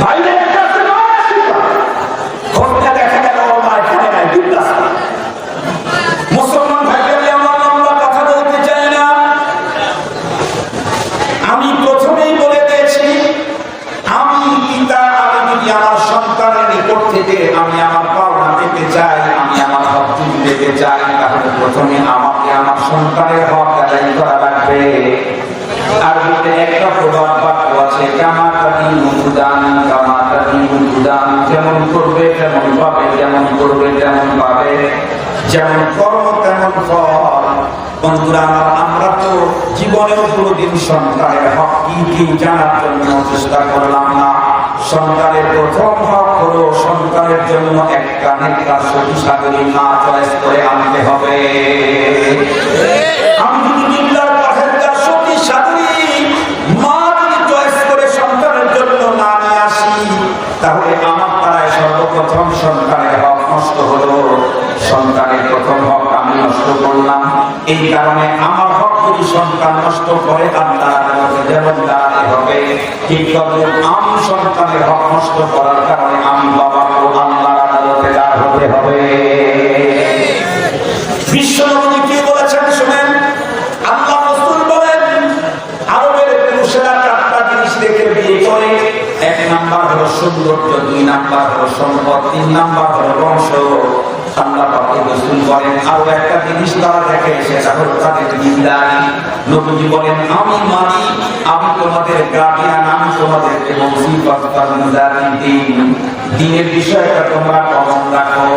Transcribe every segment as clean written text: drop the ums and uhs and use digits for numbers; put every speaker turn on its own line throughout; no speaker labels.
ভাইদের কাছে ঘটনা দেখা গেল আমার এখানে নাই মুসলমান ভাইদের আমরা কথা বলতে চাই না। আমি প্রথমেই বলে দিয়েছি, আমি পিতা, আমি যদি আমার সন্তানের নিকট থেকে আমি আমার পাওনা পেতে চাই, আমি আমার হক পেতে চাই, তাহলে প্রথমে আমাকে আমার সন্তানের হক আদায় করা লাগবে। আরবিতে একটা প্রবাদ বাক্য আছে, যেমন করবে তেমন পাবে, যেমন করবে তেমন পাবে, যেমন কর্ম তেমন ফল। বন্ধুরা, আমরা তো জীবনেও কোনোদিন সন্তানের হক কি জানার জন্য চেষ্টা করলাম না। সন্তানের প্রথম হক হলো সন্তানের জন্য একটা নেতা সতী সাগরী মা চয়েস করে আনতে হবে। আমি যদি নির্লার পথের সতী সাগরী মা যদি চয়েস করে সন্তানের জন্য না নিয়ে আসি, তাহলে আমার পাড়ায় সর্বপ্রথম সন্তানের হক নষ্ট হলো। সন্তানের প্রথম হক আমি নষ্ট করলাম। এই কারণে আমার হক যদি সন্তান নষ্ট করে আল্লাহর আদালতে যেমন দাঁড়াতে হবে, ঠিক তবে আমি সন্তানের হক নষ্ট করার কারণে আমি বাবাকে আল্লাহর আদালতে দাঁড় হতে হবে। বিশ্বনবী কি বলেছেন শুনেন। আল্লাহ রাসূল বলেন, আরবের পুরুষেরা চারটা জিনিস দেখে বিয়ে করে। এক নাম্বার হলো সৌন্দর্য, দুই নাম্বার হলো সম্পদ, তিন নাম্বার হলো বংশ। আল্লাহ পাকের রাসূল বলেন আরো একটা জিনিস তারা দেখে, সেটা হলো তাদের দিনদারি। নবীজি বলেন, আমি মানি, আমি তোমাদের গার্ডিয়ান, আমি তোমাদেরকে বলছি দিনের বিষয়টা তোমরা কমন রাখো।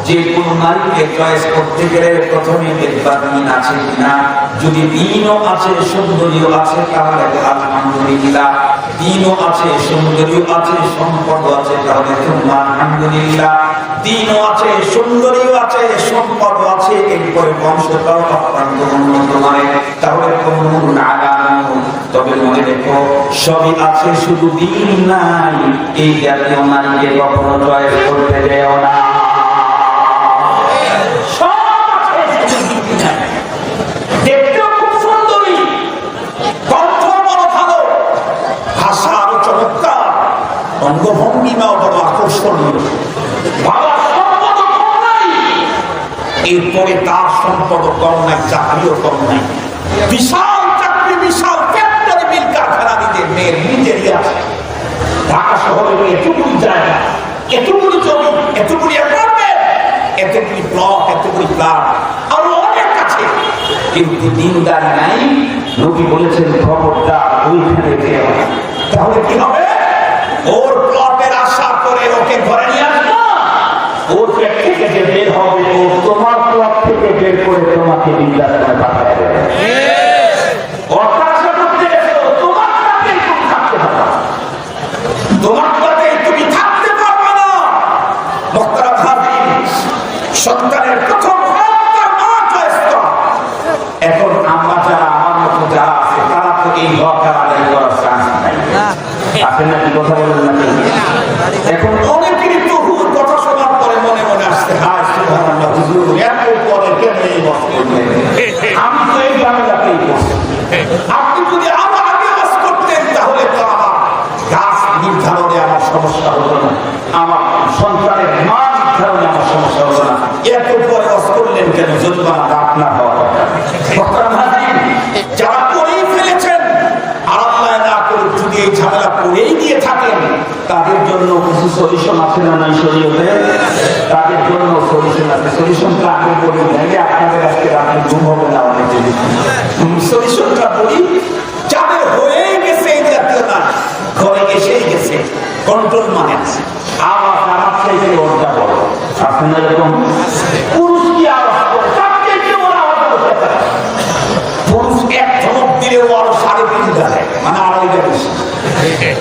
যে কোনো নারীকে চয়েস করতে গেলে প্রথমে দেখবা দিন আছে কিনা। যদি দিনও আছে, সৌন্দর্য আছে, তাহলে আলহামদুলিল্লাহ। দিনও আছে, সৌন্দর্য আছে, সম্পদ আছে, তাহলে তোমরা আলহামদুলিল্লাহ। দিনও আছে, সৌন্দর্য আছে, সম্পদ আছে, এরপরে বংশটাও অত্যন্ত উন্নত মানের, তাহলে কোনো নাগানো। তবে মনে রেখো, সবই আছে, শুধু দিন নাই। এই জাতীয় নারীকে কখনো চয়েস করতে দেও না। দেখতেও খুব সুন্দরী, কণ্ঠ বড় ভালো, ভাষা আরো চমৎকার, অঙ্গভঙ্গিমাও বড় আকর্ষণীয়, বাবার সম্পদ কম নাই, এরপরে তার সম্পদ কম নাই, চাকরিও কম নাই, বিশাল চাকরি, বিশাল ফ্যাক্টরি, মিল কারখানা নিজের মেয়ের নিজেরই আছে। ঢাকা শহরে এতগুলি জায়গা, এতগুলি জমি, এতগুলি অ্যাপার্টমেন্ট, এতগুলি প্লট, এতগুলি ফ্ল্যাট, আরো অনেক আছে, কিন্তু দিনদারি নাই। নবী বলেছেন, খবরদার ওইখানে যেও না। তাহলে কি হবে? ওর প্লটের আশা করে ওকে ঘরে নিয়ে আসবো, ওর পেট থেকে যে বের হবে, ও তোমার প্লট থেকে বের করে তোমাকে দিনদার করে পাঠায় দেবে। তোমার প্লটে তুমি থাকতে পারবে না। সন্তানের প্রথম এখন আমরা যারা আমার মতো যারা আছে, তারা তো এই হকটা আদায় করার চান্স নাই। আপনি নাকি কথা বলেন নাকি? এখন অনেকেরই তবুর কথা শোনার পরে মনে মনে আসছে, হায় সুবহানাল্লাহ, হুজুর এত পরে কেন এই ওয়াজ করলেন? আমি তো এই ঝামেলাতেই পড়ছি। আপনি যদি আমার আগে ওয়াজ করতেন, তাহলে তো আমার গাছ নির্ধারণে আমার সমস্যা হতো না, আমার সন্তানের মা নির্ধারণে আমার সমস্যা হতো না। এত পরে ওয়াজ করলেন কেন? জরিমানা আপনার হওয়া দরকার। যারা করেই ফেলেছেন, আর আল্লাহ না করুক যদি এই ঝামেলা করেই দিয়ে থাকেন, তাদের জন্য কিছু সলিউশন আছে না নাই শরীয়তে? তাদের জন্য সলিউশন আছে। সলিউশনটা আগে বলি, নাইলে আপনাদের আজকে রাতে ঘুম হবে না অনেক জিনিস। সলিউশনটা বলি, যাদের হয়েই গেছে এই জাতীয় না, ঘরে এসেই গেছে, কন্ট্রোল মানে আছে। আওয়াজ আমার চাইতে ওরটা বড়। আপনার এরকম পুরুষ কি আওয়াজ করে? পুরুষ এক ধমক দিলে ও আরো 3.5 দেয়, মানে 2.5 বেশি।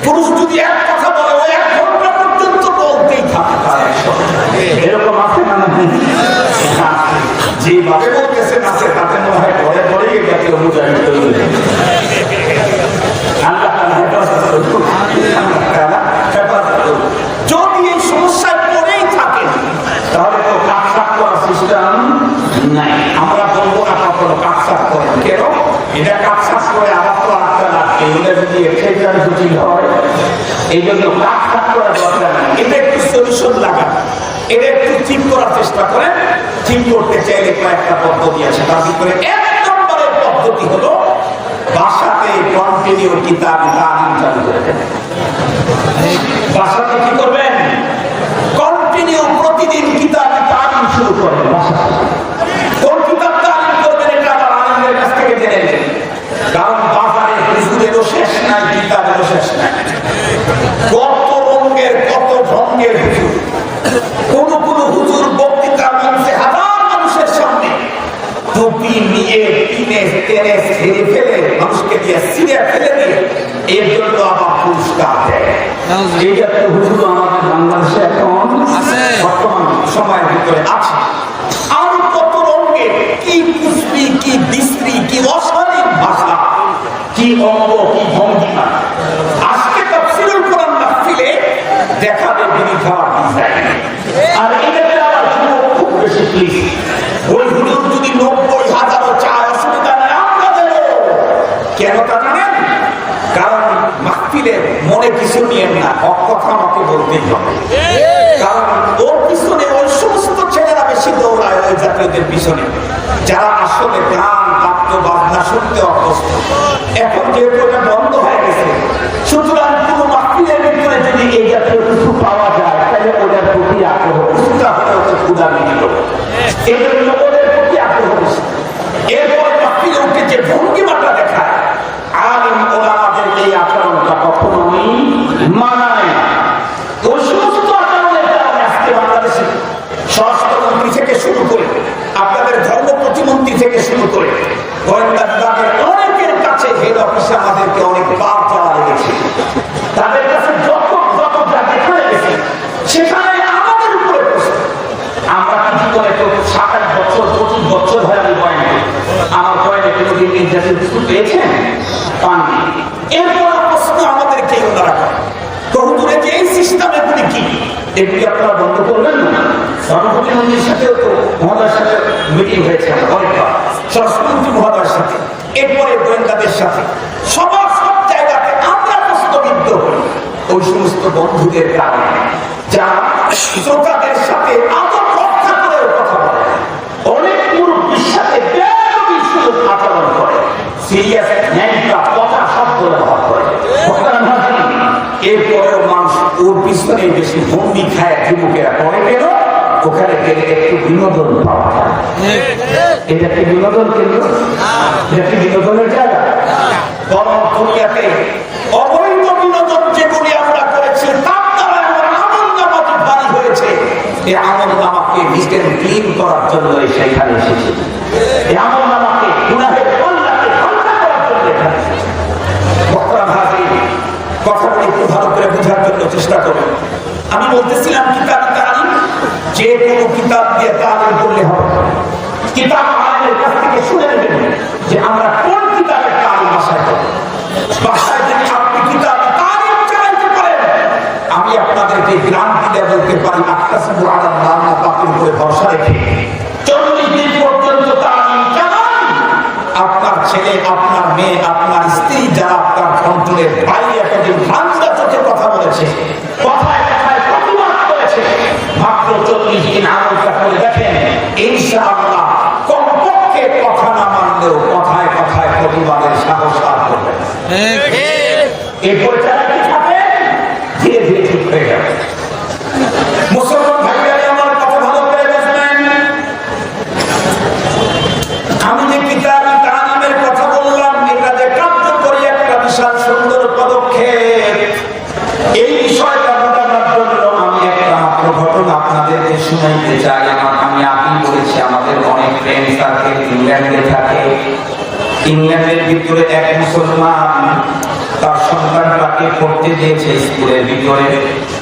পুরুষ যদি এক কথা বলে, ও 1 ঘন্টা পর্যন্ত বলতেই থাকে তার একশো। এরকম আছে না? যেভাবে বলতেছেন আছে, তাতে মনে হয় ঘরে ঘরে এই জাতীয় মুজাহিদ তৈরি হয়ে যায়। আল্লাহ তাআলা হেফাজত করুন। যদি এই সমস্যায় পড়েই থাকেন, তাহলে তো কাটসাট করার সিস্টেম নাই। আমরা বলবো না কখনো কাটসাট করেন, কেন? এটা কাটসাট করে আবার তো আটটা লাগবে। এগুলো যদি এক্সারসাইজ জটিল হয়, এই জন্য কাজ করার দরকার নেই, এটা একটু সলিউশন লাগান, এটা একটু ঠিক করার চেষ্টা করেন। ঠিক করতে চাইলে কয়েকটা পদ্ধতি আছে, তার ভিতরে এক নম্বরের পদ্ধতি হলো বাসাতে কন্টিনিউ কিতাব তালিম চালু করে দেন। বাসাতে কি করবেন? কন্টিনিউ প্রতিদিন কিতাব তালিম শুরু করবেন। কোন কিতাব তালিম করবেন এটা আবার আলেমদের কাছ থেকে জেনে নেবেন, কারণ বাজারে হুজুরেরও শেষ নাই, কিতাবেরও শেষ নাই। কত রঙের কত ঢঙ্গের হুজুর, কোন কোন হুজুর বক্তৃতা মঞ্চে হাজার মানুষের সামনে টুপি নিয়ে টেনে টেনে ছেড়ে ফেলে মানুষকে দিয়ে ছিঁড়ে ফেলে দিয়ে এর জন্য আবার পুরস্কার দেয়। এই জাতীয় হুজুর আমাদের বাংলাদেশে এখন বর্তমান সময়ের ভিতরে আছে। আরো কত রঙের কি কুসরি কি বিশ্রী কি অশালীন ভাষা, কি অঙ্গ কি ভঙ্গিমা। আজকে তাফসীরুল কোরআন মাহফিলে দেখাবে বিড়ি খাওয়ার ডিজাইন, আর এটাতে আবার যুবক খুব বেশি প্লিজ। ওই হুজুর যদি 90,000 চায় অসুবিধা নেই, আমরা দেব। কেন তা জানেন? কারণ মাহফিলের মনে কিছু নিয়ে না, কথা আমাকে বলতেই হবে। কারণ ওর পিছনে ওই সমস্ত ছেলেরা বেশি দৌড়ায় ওই জাতীয়দের পিছনে, যারা আসলে গান বাদ্য বাজনা শুনতে অভ্যস্ত। এখন যেহেতু এটা বন্ধ হয়ে গেছে, সুতরাং কোনো মাহফিলের ভিতরে যদি এই জাতীয় কিছু পাওয়া যায় তাহলে ওদের প্রতি আগ্রহ কিছুটা হলেও ক্ষুধা মিলিত, এই জন্য ওদের প্রতি আগ্রহ বেশি। এরপরে মাহফিলে উঠে যে ভঙ্গিমাটা দেখায়, আলিম ওলামাদের এই আচরণটা কখনোই মানায় না। ওই সমস্ত আচরণের কারণে আজকে বাংলাদেশে স্বরাষ্ট্রমন্ত্রী থেকে শুরু করে আপনাদের ধর্ম প্রতিমন্ত্রী থেকে শুরু করে গোয়েন্দা বিভাগের অনেকের কাছে হেড অফিসে আমাদেরকে অনেক বার যাওয়া লেগেছে। তাদের কাছে যত যা দেখা গেছে সেখানে আমাদের উপরে প্রশ্ন। আমরা কি করে তো 27 বছর 25 বছর ধরে আমি বয়ান করি, আমার বয়ানে কোনোদিন এই জাতীয় কিছু পেয়েছেন? পাননি। এরপর প্রশ্ন আমাদেরকে ওনারা করে, হুজুরে যে এই সিস্টেমে এগুলি কি, এগুলি আপনারা বন্ধ করবেন না? ধর্মপ্রতিমন্ত্রীর সাথেও তো মহোদয়ের সাথে মিটিং হয়েছে অনেকবার, স্বরাষ্ট্রমন্ত্রী মহোদয়ের সাথে, এরপরে গোয়েন্দাদের সাথে, সব জায়গাতে আমরা প্রশ্নবিদ্ধ হই ওই সমস্ত বন্ধুদের কারণে, যারা শ্রোতাদের সাথে আদর রক্ষা করেও কথা বলে, অনেক মুরব্বীর সাথে বেয়াদবির সুলভ আচরণ করে, সিরিয়াস ন্যাংটা পচা শব্দ ব্যবহার করে। এরপরেও মানুষ ওর পিছনে বেশি ভঙ্গি খায়, যুবকেরা করে কেন? ওখানে গেলে একটু বিনোদন পাওয়া যায়। এটা কি বিনোদন কেন্দ্র? এটা কি বিনোদনের জায়গা? বরং দুনিয়াতে অবৈধ বিনোদন যেগুলি আমরা করেছি তার দ্বারা আমার আমল নামা যে ভারী হয়েছে, এই আমল নামাকে নিজের ক্লিন করার জন্য সেখানে এসেছে। এই আমল নামাকে গুনাহের কল্যাণকে হালকা করার জন্য এখানে এসেছে। বক্তারা ভাবি কথাটা একটু ভালো করে বোঝার জন্য চেষ্টা করবেন। আমি বলতেছিলাম কিতাব তালিম, যে কোনো কিতাব দিয়ে তালিম করলে হবে। কিতাব আলেমের কাছ থেকে শুনে নেবেন যে আমরা কোন কিতাবের তালিম আশা করি। বাসায় যদি আপনি কিতাব তালিম চালাইতে পারেন, আমি আপনাদেরকে গ্রান্টি দিয়ে বলতে পারি, আক্তাসিবু আলাল্লাহ বাতিল করে ভরসা রেখে 40 দিন পর্যন্ত তালিম চালান। আপনার ছেলে, আপনার মেয়ে, আপনার স্ত্রী, যারা আপনার কন্ট্রোলের বাইরে এতদিন ঠান্ডা চোখে কথা বলেছে, কথায় কথায় প্রতিবাদ করেছে, মাত্র 40 দিন আমলটা করে দেখেন, ইনশাআল্লাহ কমপক্ষে কথা না মানলেও কথায় কথায় প্রতিবাদের সাহস লাভ করবে। এরপরে যারা কি থাকে ধীরে ধীরে ঠিক হয়ে যাবে। মুসলমান ভাইরা আমার কথা ভালো করে বুঝবেন। আমি যে কিতাব তালিমের কথা বললাম, এটা যে কার্যকরী একটা বিশাল সুন্দর পদক্ষেপ, এই বিষয়টা বোঝানোর জন্য আমি একটা মাত্র ঘটনা আপনাদেরকে শুনাইতে চাই। আমি আগেই বলেছি, আমাদের অনেক ফ্রেন্ড সার্কেল ইংল্যান্ডে থাকে। ইংল্যান্ডের ভিতরে এক মুসলমান তার সন্তানটাকে পড়তে দিয়েছে স্কুলের ভিতরে।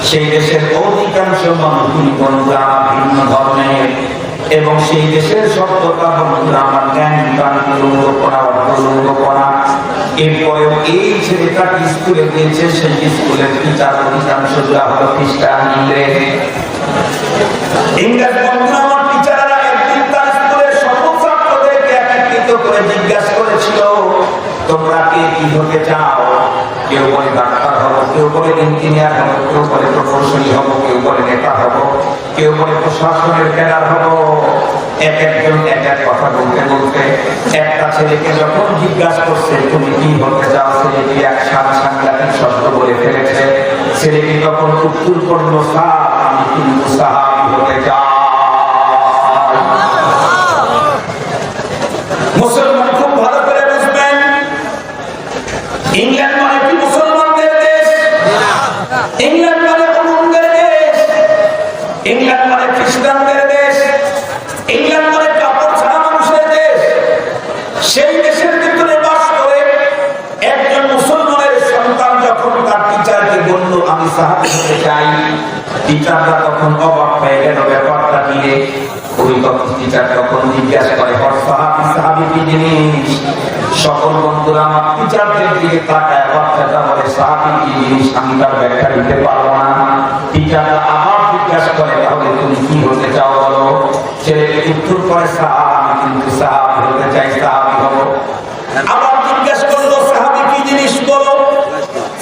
সেই দেশের অধিকাংশ মানুষ বন্ধুরা ভিন্ন ধর্মের, এবং সেই দেশের সভ্যতা বন্ধুরা আমার জ্ঞান প্রাণ উলঙ্গ করা, অর্থলঙ্গ করা। এরপরেও এই ছেলেটাকে স্কুলে দিয়েছে, সেই স্কুলের টিচার অধিকাংশরা হলো খ্রিস্টান, ইংরেজ বন্ধুরা আমার টিচাররা একদিন তার স্কুলের সকল ছাত্রদেরকে একত্রিত করে জিজ্ঞাসা করেছিল, তোমরা কে কি হতে চাও? কেউ বলে ডাক্তার হবো, কেউ বলে ইঞ্জিনিয়ার হবো, কেউ বলে প্রকৌশলী হবো, কেউ বলে নেতা হবো, কেউ বলে প্রশাসনের ক্যাডার হবো। এক একজন এক এক কথা বলতে বলতে একটা ছেলেকে যখন জিজ্ঞাসা করছে তুমি কি হতে চাও, ছেলেটি এক সাংঘাতিক শব্দ বলে ফেলেছে। ছেলেটি তখন উত্তর করলো, স্যার আমি কিন্তু সাহাবী হতে চাই। মুসলমান খুব ভালো করে বুঝবেন, ইংল্যান্ড মানে কি মুসলমানদের দেশ? ইংল্যান্ড মানে মুসলমানদের দেশ, ইংল্যান্ড মানে খ্রিস্টানদের দেশ, ইংল্যান্ড মানে কাপড় ছাড়া মানুষের দেশ। সেই দেশের ভিতরে বাস করে একজন মুসলমানের সন্তান যখন তার টিচারকে বলল আমি সাহাবী হতে চাই, টিচাররা তখন অবাক হয়ে গেল ব্যাপারটা নিয়ে। ওই টিচার তখন জিজ্ঞাসা করে, সাহাবী সাহাবী কি জিনিস? সকল বন্ধুরা আমার টিচারদের দিকে তাকায়, বাচ্চাটা বলে সাহাবী কি জিনিস আমি তার ব্যাখ্যা দিতে পারবো না। টিচাররা আবার জিজ্ঞাসা করে, তাহলে তুমি কি হতে চাও বলো? ছেলেকে উত্তর করে, সাহাবী কিন্তু সাহাবী হতে চাই, সাহাবী হবো। আবার জিজ্ঞাসা করলো, সাহাবী কি জিনিস বলো?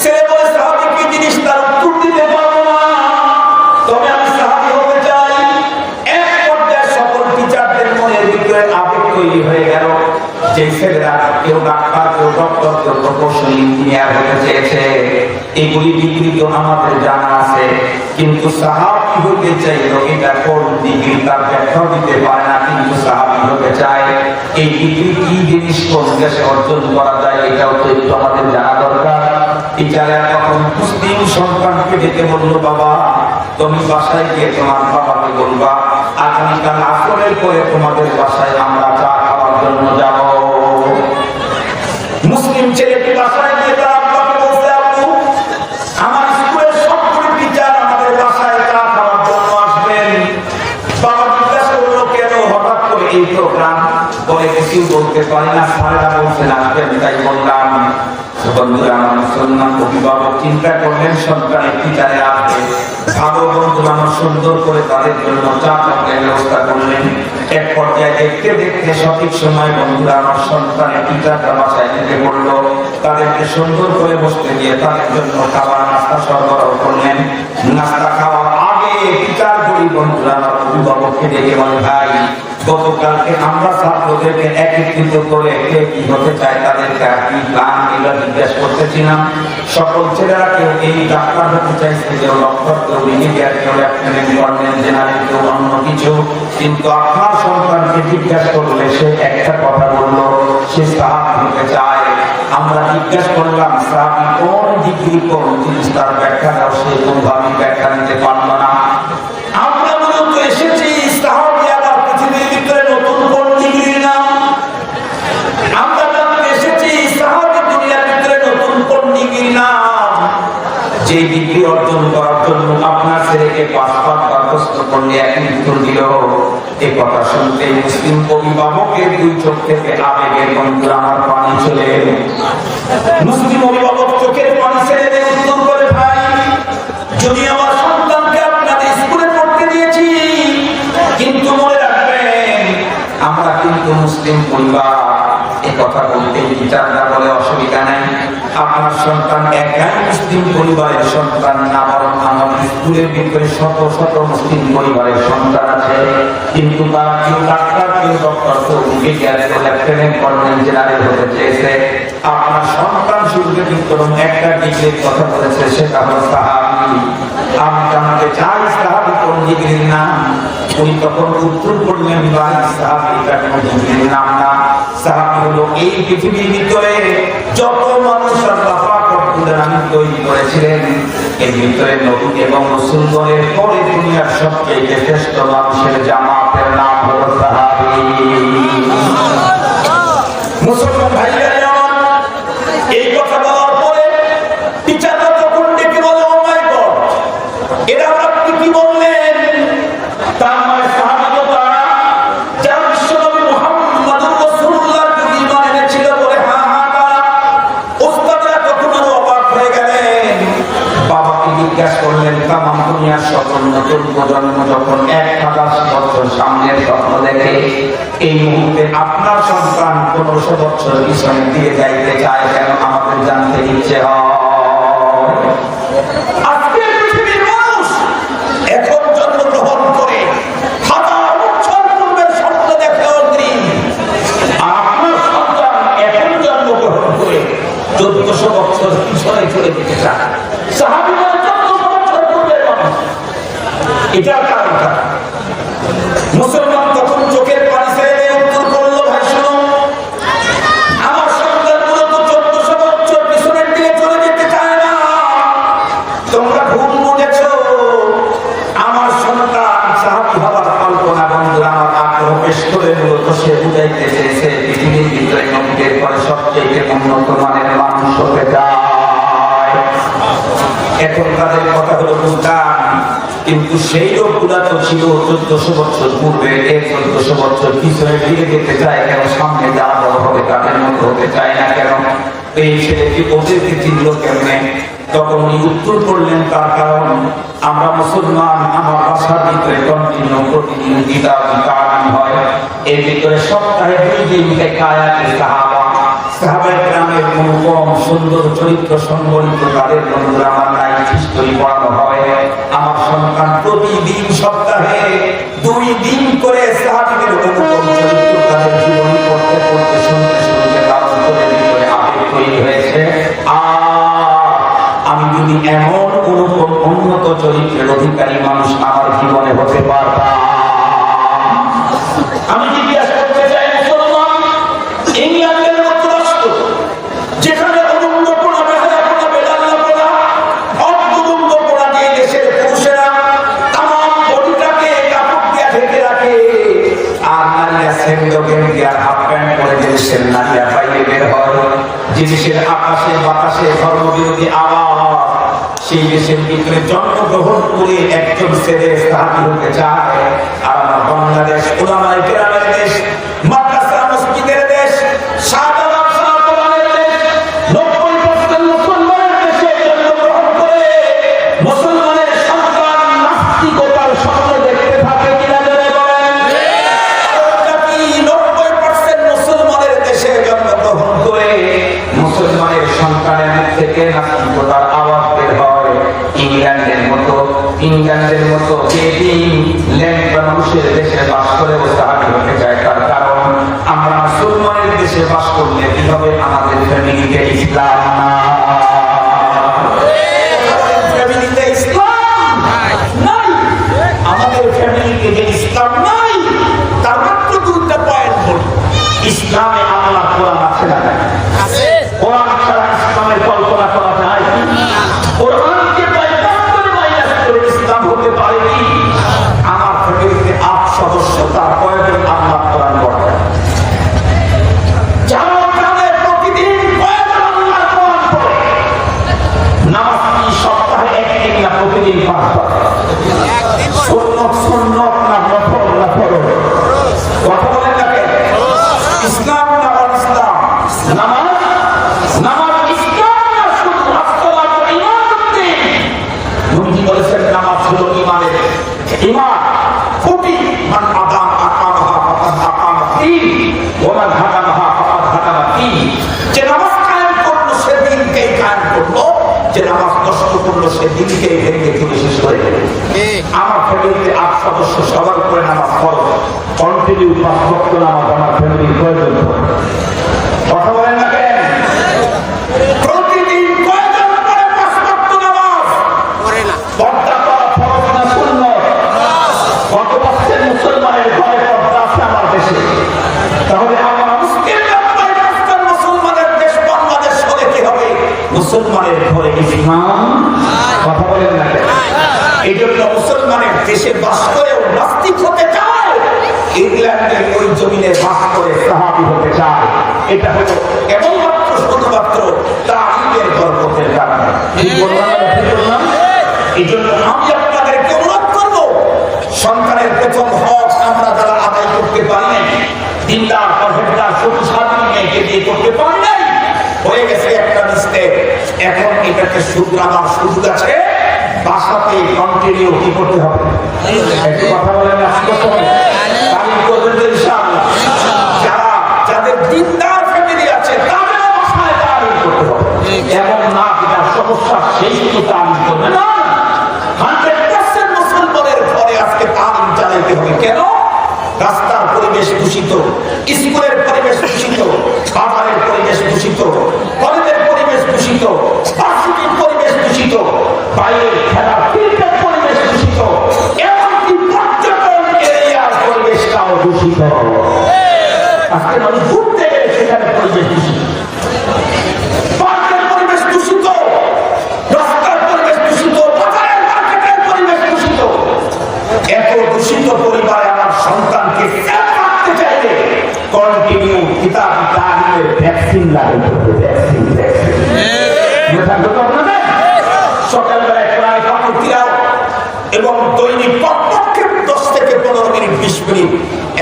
ছেলে বলে সাহাবী কি জিনিস তার উত্তর দিতে পারবো না, তবে আমি সাহাবী হতে চাই। এক পর্যায়ে সকল টিচারদের মনের ভিতরে আবেগ তৈরি হয়ে গেল যে ছেলেরা কেউ ডাক্তার, কেউ ডক্টর, কেউ প্রকৌশলী, ইঞ্জিনিয়ার হতে চেয়েছে। এগুলি ডিগ্রি তো আমাদের জানা আছে, কিন্তু সাহাবী হতে চাইলো এটা কোন ডিগ্রি তার ব্যাখ্যা দিতে পারে না, কিন্তু সাহাবী হতে চায়। এই ডিগ্রি কি জিনিস, কোন দেশে অর্জন করা যায় এটাও তো একটু আমাদের জানা দরকার। টিচাররা তখন মুসলিম সন্তানকে ডেকে বললো, বাবা তুমি বাসায় গিয়ে তোমার বাবাকে বলবা আগামীকাল আসরের পরে তোমাদের বাসায় আমরা চা খাওয়ার জন্য যাব। মুসলিম ছেলেটি বাসায় গিয়ে তার আব্বাকে বলতে, আব্বু আমার স্কুলের সবগুলি টিচার আমাদের বাসায় চা খাওয়ার জন্য আসবেন। বাবা জিজ্ঞাসা করলো, কেন হঠাৎ করে এই প্রোগ্রাম? বলে কিছু বলতে পারি না, স্যারেরা বলছেন আসবেন তাই বললাম। বন্ধুরা আমার মুসলমান অভিভাবক চিন্তা করলেন সন্তানের টিচারে আসবে, ভালো বন্ধু আমার সুন্দর করে তাদের জন্য চা পাকের ব্যবস্থা করলেন। এক পর্যায়ে দেখতে দেখতে সঠিক সময় বন্ধুরা আমার সন্তানের টিচাররা বাসায় যেতে বললো, তাদেরকে সুন্দর করে বসতে দিয়ে তাদের জন্য খাবার নাস্তা সরবরাহ করলেন। নাস্তা খাওয়ার আগে টিচার বলি বন্ধুরা আমার অভিভাবককে ডেকে বলে, ভাই গতকালকে আমরা ছাত্রদেরকে একত্রিত করে কে কি হতে চায় তাদেরকে কি প্ল্যান এগুলো জিজ্ঞাসা করতেছিলাম। সকল ছেলেরা কেউ এই ডাক্তার হতে চাইছে, কেউ ডক্টর, কেউ ইঞ্জিনিয়ার, কেউ লেফটেন্যান্ট, কর্নেল, জেনারেল, কেউ অন্য কিছু। কিন্তু আপনার সন্তানকে জিজ্ঞাসা করলে সে একটা কথা বললো, সে সাহাবী হতে চায়। আমরা জিজ্ঞাসা করলাম সাহাবী কোন ডিগ্রি, কোন জিনিস, তার ব্যাখ্যা দাও। সে কোনভাবে ব্যাখ্যা দিতে পারলো না। আমরা মূলত এসেছি সাহাবী আবার পৃথিবীর ভিতরে নতুন কোন ডিগ্রির নাম? আমরা জানতে এসেছি সাহাবী দুনিয়ার ভিতরে নতুন কোন ডিগ্রির নাম? যে ডিগ্রি অর্জন করার জন্য আপনার ছেলেকে 5 বার প্রশ্ন করলে একই উত্তর দিল। এই কথা শুনতে মুসলিম অভিভাবকের দুই চোখ থেকে আবেগের বন্ধুরা আমার পানি চলে এলো। মুসলিম অভিভাবক চোখের পানি ছেড়ে দিয়ে উত্তর করে, ভাই যদি আমার সন্তানকে আপনাদের স্কুলে পড়তে দিয়েছি, কিন্তু মনে রাখবেন আমরা কিন্তু মুসলিম পরিবার। এই কথা বলতে টিচাররা বলে, অসুবিধা নাই, আপনার সন্তান একাই মুসলিম পরিবারের সন্তান না, বরং আমার স্কুলের ভিতরে শত শত মুসলিম পরিবারের সন্তান আছে, কিন্তু তারা কেউ ডাক্তার, কেউ ডক্টর, কেউ ইঞ্জিনিয়ার, কেউ লেফটেন্যান্ট, কর্নেল, জেনারেল হতে চেয়েছে। আপনার সন্তান শুরুতে কিন্তু একটা ডিগ্রির কথা বলেছে, সেটা হলো সাহাবী। আমি জানতে চাই সাহাবী কোন ডিগ্রির নাম? উনি তখন উত্তর করলেন, ভাই সাহাবী এটা কোন ডিগ্রির নাম না। সাহাবী হলো এই পৃথিবীর ভিতরে যত মানুষ আল্লাহ পাক রব্বুল আলামিন তৈরি করেছিলেন, এর ভিতরে নবী এবং রাসূলগণের পরে দুনিয়ার সবচেয়ে শ্রেষ্ঠ মানুষের জামাতের নাম হলো সাহাবী। মুসলমান ভাইরা আমার, এই কথা বলার পরে টিচাররা তখন ডেকে বলে, ও মাই গড, এরা আপনি কি বললেন? তার মানে সাহাবী তো তারা যারা বিশ্বনবী মুহাম্মদুর রাসূলুল্লাহ ঈমান এনেছিল বলে, হ্যাঁ হ্যাঁ তারা। ওস্তাদরা তখন আরো অবাক হয়ে গেলেন। বাবাকে জিজ্ঞাসা করলেন, তামাম দুনিয়ার সকল নতুন প্রজন্ম যখন 1000 বছর সামনের স্বপ্ন দেখে, এই মুহূর্তে আপনার সন্তান 1500 বছর পিছনে দিয়ে যাইতে চায় কেন আমাদের জানতে ইচ্ছে হয়। আজকের পৃথিবীর মানুষ এখন জন্মগ্রহণ করে হাজার বছর পূর্বের স্বপ্ন দেখে অগ্রিম, আর আপনার সন্তান এখন জন্মগ্রহণ করে 1400 বছর পিছনে চলে যেতে চায়। সাহাবীরা 1400 বছর পূর্বের মানুষ। এটার কারণটা মুসলমান তখন চোখের পানি ছেড়ে উত্তর করলো, ভাই শোনো, আমার সন্তান মূলত 1400 বছর পিছনের দিকে চলে যেতে চায় না, তোমরা ভুল বুঝেছো। আমার সন্তান সাহাবী হওয়ার কল্পনা বন্ধুরা আমার আগ্রহ পেশ করে মূলত সে বুঝাইতে চেয়েছে পৃথিবীর ভিতরে নবীদের পরে সবচেয়ে উন্নত মানের মানুষ হতে চায়। এখন তাদের কথা হলো বুঝতাম, কিন্তু সেই লোকগুলা তো ছিল 1400 বছর পূর্বে, 1400 বছর পিছনে ফিরে যেতে চায় কেন, সামনে যা বড় হবে তাদের মতো হতে চায় না কেন, এই ছেলেটি ওদেরকে চিনল কেমনে? তখন উনি উত্তর করলেন, তার কারণ আমরা মুসলমান, আমার বাসার ভিতরে কন্টিনিউ প্রতিদিন কিতাব তালিম হয়, এর ভিতরে সপ্তাহে 2 দিন কায়াতে সাহাবায়ে কেরামের অনুপম সুন্দর চরিত্র সংবলিত তাদের বন্ধুরা আমার নাই হিস্টোরি পড়ানো হয়। আমার সন্তান প্রতিদিন সপ্তাহে 2 দিন করে সাহাবীদের অনুপম চরিত্র তাদের জীবনী পড়তে পড়তে শুনতে শুনতে ধারণ করে ভিতরে আবেগ তৈরি হয়েছে। আমি যদি এমন অনুপম উন্নত চরিত্রের অধিকারী মানুষ আমার জীবনে হতে পারতাম, আমি জিজ্ঞাসা করতে চাই, মুসলমান ইংল্যান্ডের মতো রাষ্ট্র যেখানে অনুন্নপনা, বেহায়াপনা, বেলাল্লাপনা, অদ্ভুতপনা দিয়ে দেশের পুরুষেরা তামাম বডিটাকে কাপড় দিয়ে ঢেকে রাখে, আর নারীরা সেন্ডোকেন দিয়ে হাফ প্যান্ট পরে দেশের নারীরা বাইরে বের হয়, যে দেশের আকাশে বাতাসে ধর্মবিরোধী আওয়াজ, সেই দেশের ভিতরে জন্মগ্রহণ করে একজন ছেলে সাহাবী হতে চায়। আর আমার বাংলাদেশ উলামায়ে কেরামের দেশ, মাদ্রাসা মসজিদের দেশ, শাহজালাল শাহজালালের দেশ, 90% মুসলমানের দেশে জন্মগ্রহণ করে মুসলমানের সন্তান নাস্তিকতার স্বপ্ন দেখতে থাকে কিনা জোরে বলেন? 90% মুসলমানের দেশে জন্মগ্রহণ করে মুসলমানের সন্তানের মুখ থেকে নাস্তিকতার আওয়াজ বের হয়। ইংল্যান্ডের মতো যেদিন ল্যান্ড মানুষের দেশে বাস করে সাহাবী হতে চায়, তার কারণ আমরা মুসলমানের দেশে বাস করলে কি হবে, আমাদের ফ্যামিলিতে ইসলাম ফ্যামিলিতে ইসলাম নাই, আমাদের ফ্যামিলিতে যে ইসলাম নাই তার মাত্র 2টা পয়েন্ট বলি। ইসলামে আল্লাহ কোরআন আছে না? আছে। কোরআন ছাড়া ইসলামের কল্পনা করা যায়? কোরআনকে বাইপাস করে মাইনাস করে ইসলাম হতে পারে কি? আমার ফ্যামিলিতে 8 সদস্য, তার কয়েকজন আল্লাহ কোরআন পড়ে, যারা ওখানে প্রতিদিন কয়েকজন আল্লাহ কোরআন পড়ে। নামাজ কি সপ্তাহে 1 দিন না প্রতিদিন 5 বার? সুন্নত না নফল না ফরজ? কথা বলেন না কেন? ইসলাম না ইসলাম? নামাজ ইসলাম না শুধু আসসালাতু ইমানুদ্দিন? নবীজি বলেছেন নামাজ হলো ঈমানের ঈমান খুঁটি, মান আকামাহা ফাকাদ আকামা দ্বীন ওয়া মান হাদামাহা ফাকাদ হাদামা দ্বীন। যে নামাজ কায়েম করলো সে দ্বীনকেই কায়েম করলো, যে নামাজ নষ্ট করলো সে দ্বীনকেই ভেঙে চুরে শেষ করে দিল। আমার ফ্যামিলিতে 8 সদস্য, সবার উপরে নামাজ ফরজ, কন্টিনিউ 5 ওয়াক্ত নামাজ আমার ফ্যামিলির প্রয়োজন। কথা বলেন না কেন? প্রতিদিন কয়জন পড়ে 5 ওয়াক্ত নামাজ? পড়ে না। পর্দা করা ফরজ না সুন্নাত? কত পার্সেন্ট মুসলমানের ঘরে পর্দা আছে আমার দেশে? তাহলে আমার মুসলিম 90% মুসলমানের দেশ বাংলাদেশ হলে কি হবে? মুসলমানের ঘরে ইসলাম। কথা বলেন না কেন? এই জন্য মুসলমানের দেশে বাস করেও নাস্তিক হতে চায়, ইংল্যান্ডের ওই জমিনে বাস করে সাহাবী হতে চায়। এটা হলো কেবলমাত্র শুধুমাত্র তাহিদের বরকতের কারণে। এই জন্য আমি আপনাদেরকে অনুরোধ করব, সন্তানের প্রথম হক আমরা যারা আদায় করতে পারি নাই, দিনদার পরহেজগার সবুজ স্বাধীন মেয়েকে দিয়ে করতে পারি নাই, হয়ে গেছে একটা মিস্টেক। এখন এটাকে শুধরাবার সুযোগ আছে, বাসাতে কন্টিনিউ কি করতে হবে? একটু কথা বলেন, যাদের দিনদার প্রশ্বাস সেই শুধু তালিম করবে না, 100% মুসলমানের ঘরে আজকে তালিম চালাইতে হবে। কেন? রাস্তার পরিবেশ দূষিত, স্কুলের পরিবেশ দূষিত, বাজারের পরিবেশ দূষিত, কলেজের পরিবেশ দূষিত, ভার্সিটির পরিবেশ দূষিত, বাইরের খেলার ফিল্ডের পরিবেশ দূষিত, এমনকি পর্যটন এরিয়ার পরিবেশটাও দূষিত। আজকে মানুষ ঘুরতে গেলে সেখানে পরিবেশ দূষিত, পার্কের পরিবেশ দূষিত, রাস্তার পরিবেশ দূষিত, বাজারের মার্কেটের পরিবেশ দূষিত। এত দূষিত পরিবারে আমার সন্তানকে সেফ রাখতে চাইলে কন্টিনিউ কিতাব তালিমের ভ্যাকসিন লাগাতে হবে। ভ্যাকসিন সকালবেলায় প্রায় কাপড় কিরাও এবং দৈনিক কমপক্ষে 10 থেকে 15 মিনিট 20 মিনিট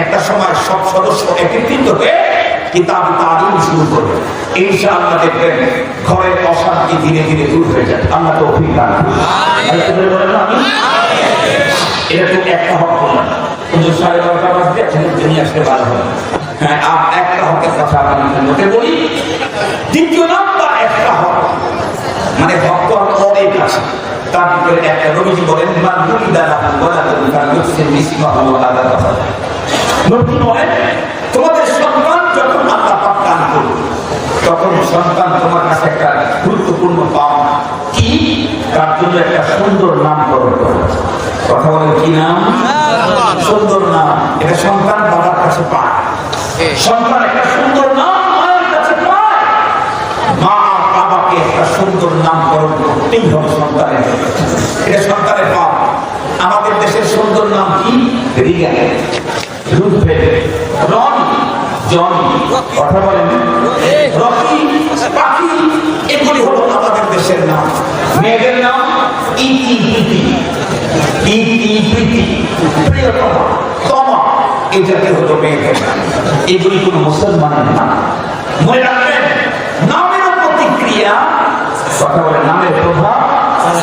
একটা সময় সব সদস্য একত্রিত হয়ে কিতাব তালিম শুরু করবে। ইনশাআল্লাহ দেখবেন ঘরের অশান্তি ধীরে ধীরে দূর হয়ে যায়। আল্লাহ তৌফিক দান করুন। এটা তো একটা হক বললাম, কিন্তু 12:30 বাজতে এখন নিয়ে আসতে ভালো হবে। হ্যাঁ, আর একটা হকের কথা আপনাদের মধ্যে বলি। দ্বিতীয় নাম্বার একটা হক, মানে হক তো অনেক আছে, তার ভিতরে একটা নবীজি বলেন তোমাদের সন্তান যখন আল্লাহ পাক দান করবে তখন সন্তান তোমার কাছে একটা গুরুত্বপূর্ণ পাওনা কি, তার জন্য একটা সুন্দর নামকরণ করো। কথা বলে কি নাম? সুন্দর নাম। এটা সন্তান বাবার কাছে পায়, সন্তান একটা সুন্দর নাম মায়ের কাছে পায়। মা আর বাবাকে একটা সুন্দর নামকরণ করতেই হবে সন্তানের, এটা সন্তানের পাপ। আমাদের দেশের সুন্দর নাম কি? রিয়া, রুফে, রন, জন। কথা বলেন রকি, পাখি, এগুলি হলো আমাদের দেশের নাম। মেয়েদের নাম ইতি, ইতি, ইতি, প্রীতি, প্রিয়তমা, তমা, এই জাতীয় হলো মেয়েদের নাম। এগুলি কোন মুসলমানের নাম। মনে রাখবেন নামের প্রতিক্রিয়া, কথা বলে নামের প্রভাব,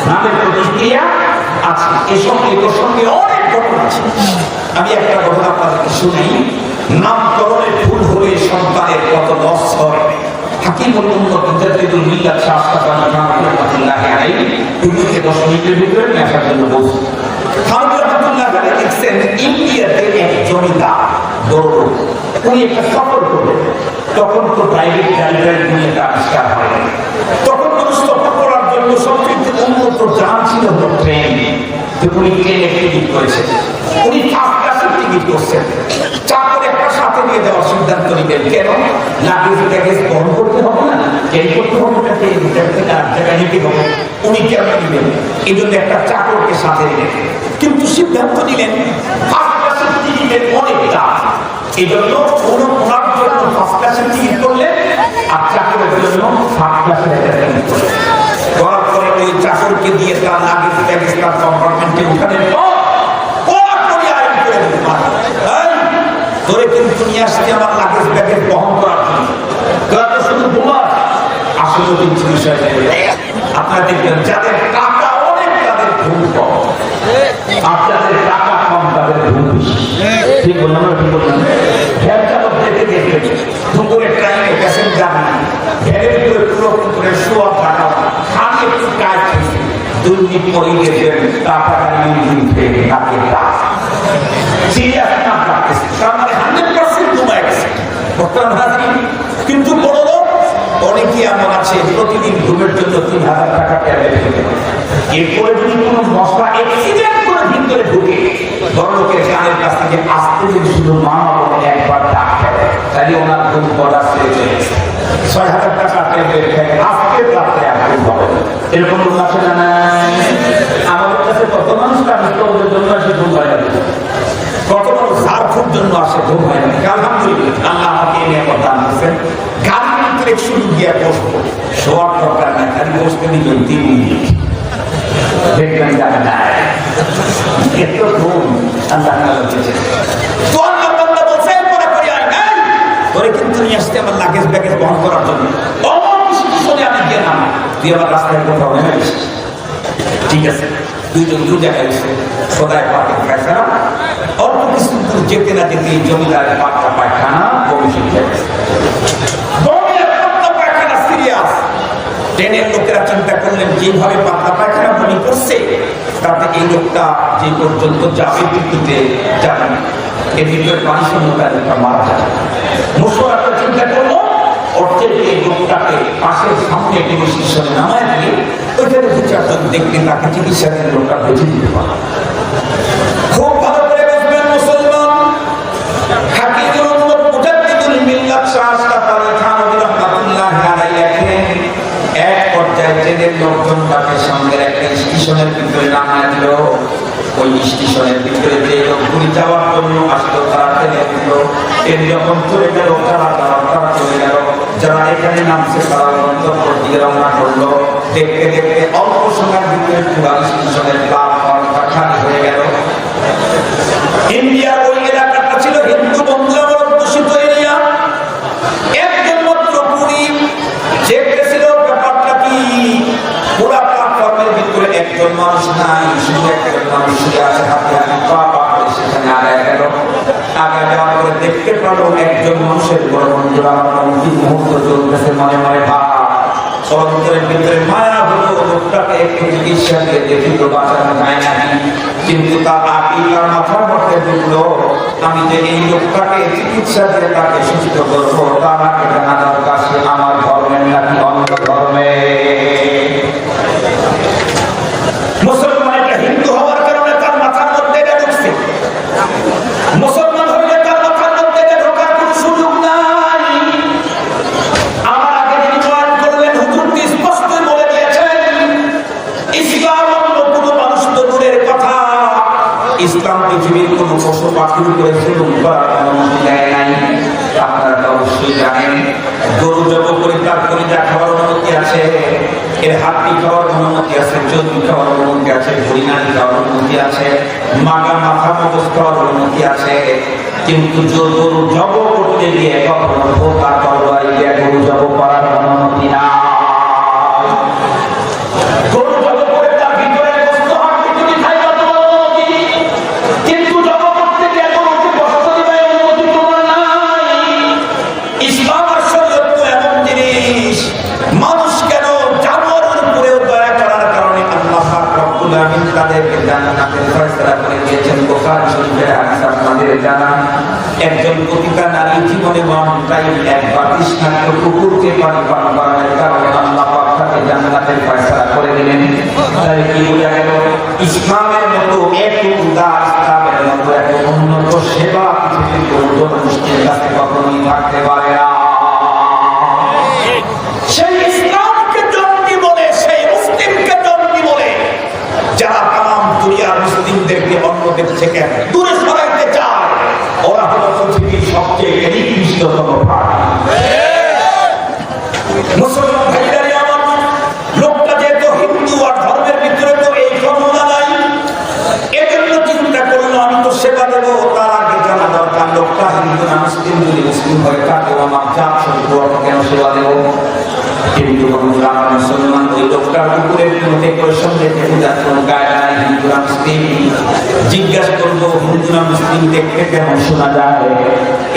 নামের প্রতিক্রিয়া আছে। এর সঙ্গে অনেক ঘটনা আছে। আমি একটা ঘটনা আপনাদেরকে শুনাই। নামকরণের ভুল হলে সন্তানের কত লস হয়। হাকিমুল উম্মত মুজাদ্দিদুল মিল্লাত শাহ আশরাফ আলী থানভী রাহমাতুল্লাহি আলাইহি 10 মিনিটের ভিতরে নেশার জন্য বলছেন। থানভী রাহমাতুল্লাহি আলাইহি লিখছেন, ইন্ডিয়াতে এক জমিদার বড় লোক, উনি একটা সফর করলেন। তখন তো প্রাইভেট গাড়ি নিয়ে আবিষ্কার হয়। তখন মানুষ সফর করার জন্য সবচেয়ে উন্নত যান ছিল ট্রেন। উনি ট্রেনের টিকিট করেছেন, উনি ফার্স্ট ক্লাসের টিকিট করছেন। চাকর একটা সাথে নিয়ে দেওয়ার সিদ্ধান্ত নিলেন। কেন? লাগেজ ট্যাগেজ বহন করতে হবে না, ক্যারি করতে হবে না, জায়গায় নিতে হবে। উনি কেন নিলেন? এই জন্য একটা চাকরকে সাথে নিলেন। কিন্তু সিদ্ধান্ত নিলেন ফার্স্ট ক্লাসের টিকিটের অনেক দাম, এই জন্য ওনার জন্য ফার্স্ট ক্লাসের টিকিট করলেন আর চাকরের জন্য ফার্স্ট ক্লাসের একটা টিকিট করলেন। করার পরে ওই চাকরকে দিয়ে তার লাগেজ ট্যাগেজ তার কম্পার্টমেন্টে উঠানোর পর ধরে কিন্তু নিয়ে আসছে আমার লাগেজ ব্যাগেজ বহন করার জন্য। শুধু বোমা আসলে কিছু বিষয় আপনারা দেখবেন যাদের টাকা অনেক তাদের ঘুম কম, আর যাদের টাকা কম তাদের ঘুম বেশি। ঠিক বললাম না? ঠিক বললাম। ভ্যান চালক দেখবেন দুপুরে ট্রেনে প্যাসেঞ্জার নাই, ভ্যানের ভিতরে পুরো করে শোয়া টাকা খালি একটু কাজ হয়েছে, 2 মিনিট পরেই দেখবেন টাকাটা নিয়ে উঠে তাকে কাজ সিরিয়াস নাম রাখতেছে। তার মানে 100% ডুবে গেছে। কিন্তু বড় লোক অনেকে এমন আছে প্রতিদিন ঘুমের জন্য 3000 টাকা ট্যাবলেট খেতে পারে। এরপরে যদি কোনো মশলা অ্যাক্সিডেন্ট করে ভিতরে ঢুকে বড় লোকের কানের কাছ থেকে আসতে যদি শুধু মা বলে একবার ডাক খেলে, তাহলে ওনার ঘুম পড়া ছেড়ে চলে গেছে। 6000 টাকা ট্যাবলেট খেয়ে আজকে রাত্রে আর ঘুম হবে। এরকম লোক আছে না? আমাদের কাছে কত মানুষ আমি তো ওদের জন্য আসে ঘুম হয় না, কত মানুষ সার্ফের জন্য আসে ঘুম হয় না। আলহামদুলিল্লাহ আল্লাহ আমাকে এই নিয়ামত দান করেছেন। গাড়ির ভিতরে শুধু গিয়ে বসবো, শোয়ার দরকার নাই, খালি বসতে দিবেন 3 মিনিট, দেখবেন যাবে না এত ঘুম আল্লাহ দিয়েছে। তো আল্লাহ বান্দা বলছে পরে করে আর নাই তোরে কিন্তু নিয়ে আসতে আমার লাগেজ ব্যাগেজ বহন করার জন্য শুনে আমি গেলাম, তুই আবার রাস্তায় কোথাও নেমে গেছিস। ঠিক আছে, দুইজন দু জায়গায় এসে সদায় পাকের পায়খানা, অল্প কিছু দূর যেতে না যেতে জমিদারের পাকটা পায়খানা বমি শিখে গেছে। পায়খানা সিরিয়াস, ট্রেনের লোকেরা চিন্তা করলেন যেভাবে পাতলা পায়খানা বমি করছে তাতে এই লোকটা যে পর্যন্ত যাবে মৃত্যুতে যাবে, এর ভিতরে পানি শূন্যতার লোকটা মারা যাবে। মুসলমানরা চিন্তা করলো অর্থের এই লোকটাকে পাশের সামনে একটি স্টেশনে নামায় দিয়ে ওইখানে দু চারজন দেখতে তাকে চিকিৎসা দিয়ে লোকটা বেঁচে দিতে পারে। খুব ভালো করে বুঝবেন মুসলমান, হাকিমুল উম্মত মুজাদ্দিদুল মিল্লাত শাহ আশরাফ আলী থানভী রাহমাতুল্লাহ আলাইহি লেখেন, এক পর্যায়ে ট্রেনের লোকজন তাকে সামনের একটা স্টেশনের ভিতরে নামায় দিল। ওই স্টেশনের ভিতরে যে লোকগুলি যাওয়ার জন্য আসলো তারা ট্রেনে দিল। ট্রেন যখন চলে গেল তারা চলে গেল, যারা এখানে নামছে তারা গন্তব্যের দিকে রওনা করলো। দেখতে দেখতে অল্প সময়ের ভিতরে পুরো স্টেশনের প্ল্যাটফর্ম খালি হয়ে গেল। ইন্ডিয়ার ওই এলাকাটা ছিল হিন্দু বন্ধুরা অধ্যুষিত এরিয়া। একজন মাত্র পুরী দেখতেছিল ব্যাপারটা কি, পুরা প্ল্যাটফর্মের ভিতরে একজন মানুষ নাই, শুধু একজন মানুষ শুয়ে আছে, হাতে হাতে পা পা করে সেখানে আগায় গেল। আগে যাওয়ার পরে দেখতে পারলো একজন মানুষের বড় বন্ধুরা অন্তিম মুহূর্ত চলতেছে, মনে মনে ভাব অন্তরের ভিতরে মায়া হলো লোকটাকে একটু চিকিৎসা দিয়ে দেখি তো বাঁচানো যায় নাকি। কিন্তু তার আগে তার মাথার মধ্যে ঢুকলো আমি যে এই লোকটাকে চিকিৎসা দিয়ে তাকে সুস্থ করবো তার আগে জানা দরকার সে আমার ধর্মের নাকি অন্য ধর্মের। মুসলমান একটা হিন্দু হওয়ার কারণে তার মাথার মধ্যে এটা ঢুকছে, মুসলমান হইলে তার মাথার মধ্যে এটা ঢোকার কোনো সুযোগ নাই। আমার আগে যিনি জয়েন করলেন হুজুরটি স্পষ্টই বলে দিয়েছেন ইসলাম অন্য কোনো মানুষ তো দূরের কথা, ইসলাম পৃথিবীর কোনো পশু পাখির উপরে জুলুম করার অনুমতি দেয় নাই। আপনারা অবশ্যই জানেন গরু জব করে তার কলিজা খাওয়ার অনুমতি আছে, এর হাড্ডি খাওয়ার অনুমতি আছে, চর্বি খাওয়ার অনুমতি আছে, হরিণানি খাওয়ার অনুমতি আছে, মাথা মগজ খাওয়ার অনুমতি আছে। কিন্তু গরু জব করতে গিয়ে কখনো ভোতা তরবারি দিয়ে গরু জব করার অনুমতি না। গরু জব করে তার ভিতরে গোশত হাড্ডি যদি খাই কত অনুমতি, কিন্তু জব করতে গিয়ে গরুকে কষ্ট দিবার অনুমতি তোমার নাই। ইসলাম আর শরীয়ত তো এমন জিনিস, মানুষ কেন জানোয়ারের উপরেও দয়া করার কারণে আল্লাহ পাক রব্বুল আলামিন তাদেরকে জান্নাতের ফয়সালা করে দিয়েছেন। বুখারী শরীফের হাদিস আপনাদের জানা, একজন পতিতা নারী জীবনে ওয়ান টাইম একবার তৃষ্ণার্ত কুকুরকে পানি পান করানোর কারণে আল্লাহ পাক তাকে জান্নাতের ফয়সালা করে দিলেন। তাই কি বোঝা গেল ইসলামের মতো এত উদার, ইসলামের মতো এত উন্নত সেবা পৃথিবীর কোনো মুসলিমের কাছে কখনোই থাকতে পারে না। সেই ইসলামকে জঙ্গি বলে, সেই মুসলিমকে জঙ্গি বলে যারা তাম দুনিয়ার মুসলিমদেরকে অন্যদের থেকে দূরে সরাইতে চায়, ওরা হলো পৃথিবীর সবচেয়ে নিকৃষ্টতম প্রাণী। মুসলমান ভাইরাই আমার, লোকটা যেহেতু হিন্দু আর ধর্মের ভিতরে তো এই ক্ষমতা নাই, এজন্য চিন্তা করলো আমি তো সেবা দেবো, তার আগে জানা দরকার লোকটা হিন্দু না মুসলিম। যদি মুসলিম হয়ে থাকে আমার জাত সম্পর্ক কেন সেবা দেবো? কিন্তু আমার মুসলমান ওই লোকটার উপরের কোনো ডেকোরেশন দেখে যার কোনো গায়ে নাই, হিন্দু না মুসলিম। জিজ্ঞাসা করবো হিন্দু না মুসলিম দেখতে কেমন শোনা যায়?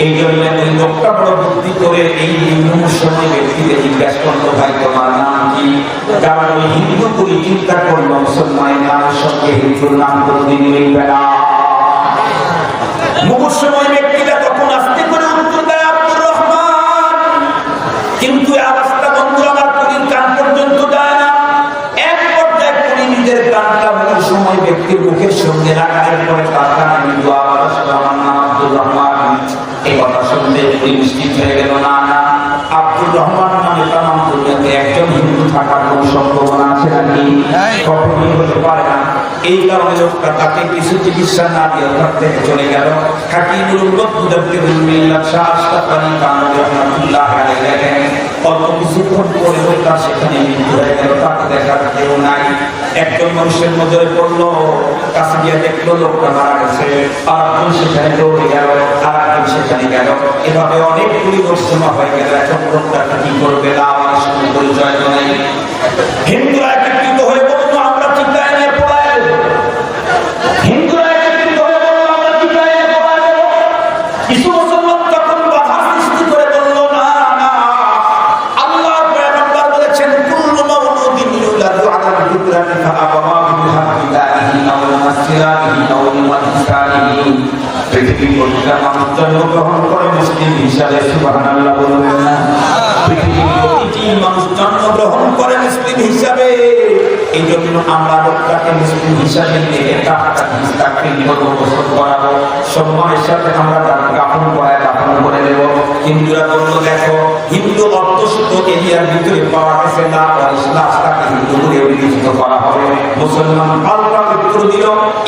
এই জন্য ওই লোকটা বড় বুদ্ধি করে এই হিন্দু মুসলমান ব্যক্তিকে জিজ্ঞাসা করলো ভাই তোমার নাম কি? কারণ ওই হিন্দু পুরি চিন্তা করলো মুসলমানের নামের সঙ্গে হিন্দুর নাম কোনদিন মিলবে না। মুমূর্ষময় ব্যক্তিরা তখন আস্তে করে উত্তর দেয় আব্দুর রহমান, কিন্তু আওয়াজটা বন্ধু আমার পুরীর কান পর্যন্ত যায় না। এক পর্যায়ে পুরী নিজের কানটা মুমূর্ষময় ব্যক্তির মুখের সঙ্গে লাগানোর পরে তার কানে কিন্তু আওয়াজ আমার নাম আব্দুর রহমান। এই কথা শুনতে পুরী নিশ্চিত হয়ে গেল না না আব্দুর রহমান নামে তামাম দুনিয়াতে একজন হিন্দু থাকার কোনো সম্ভাবনা আছে নাকি? কখনোই হতে পারে না। এই কারণে লোকটা তাকে কিছু চিকিৎসা না দিয়ে ওখান থেকে চলে গেল। হাকিমুল উম্মত মুজাদ্দিদুল মিল্লাত শাহ আশরাফ আলী থানভী রাহমাতুল্লাহ আলাইহি লেখেন, অল্প কিছুক্ষণ পরে লোকটা সেখানে মৃত্যু হয়ে গেল, তাকে দেখার কেউ নাই। একজন মানুষের নজরে পড়লো, কাছে গিয়ে দেখলো লোকটা মারা গেছে, আর একজন সেখানে দৌড়ে গেল, আর একজন সেখানে গেল, এভাবে অনেক পরিবর্তন হয়ে গেল। এখন লোকটাকে কি করবে না আমার সঙ্গে পরিচয় নাই। হিন্দুরা একত্রিত হয়ে বললো আমরা চিন্তায় নিয়ে পড়ায় দেবো, হিন্দুরা একত্রিত হয়ে বললো আমরা চিন্তায় নিয়ে পড়ায় দেবো। কিছু মুসলমান তখন বাধা সৃষ্টি করে বললো না না, আল্লাহর পয়গম্বর বলেছেন কুল্লু প্রতিটি মানুষ জন্মগ্রহণ করে মুসলিম হিসাবে, এই জন্য আমরা লোকটাকে মুসলিম হিসাবে নিয়ে তাকে গোসল করাবো, সম্মানের সাথে আমরা তাকে কাফন করায় কাফন করে দেব। হিন্দুরা বললো দেখো হিন্দু অধ্যুষিত এরিয়ার ভিতরে পাওয়া গেছে না, তাকে হিন্দু বলে অভিহিত করা হবে। মুসলমান পাল্টা উত্তর দিল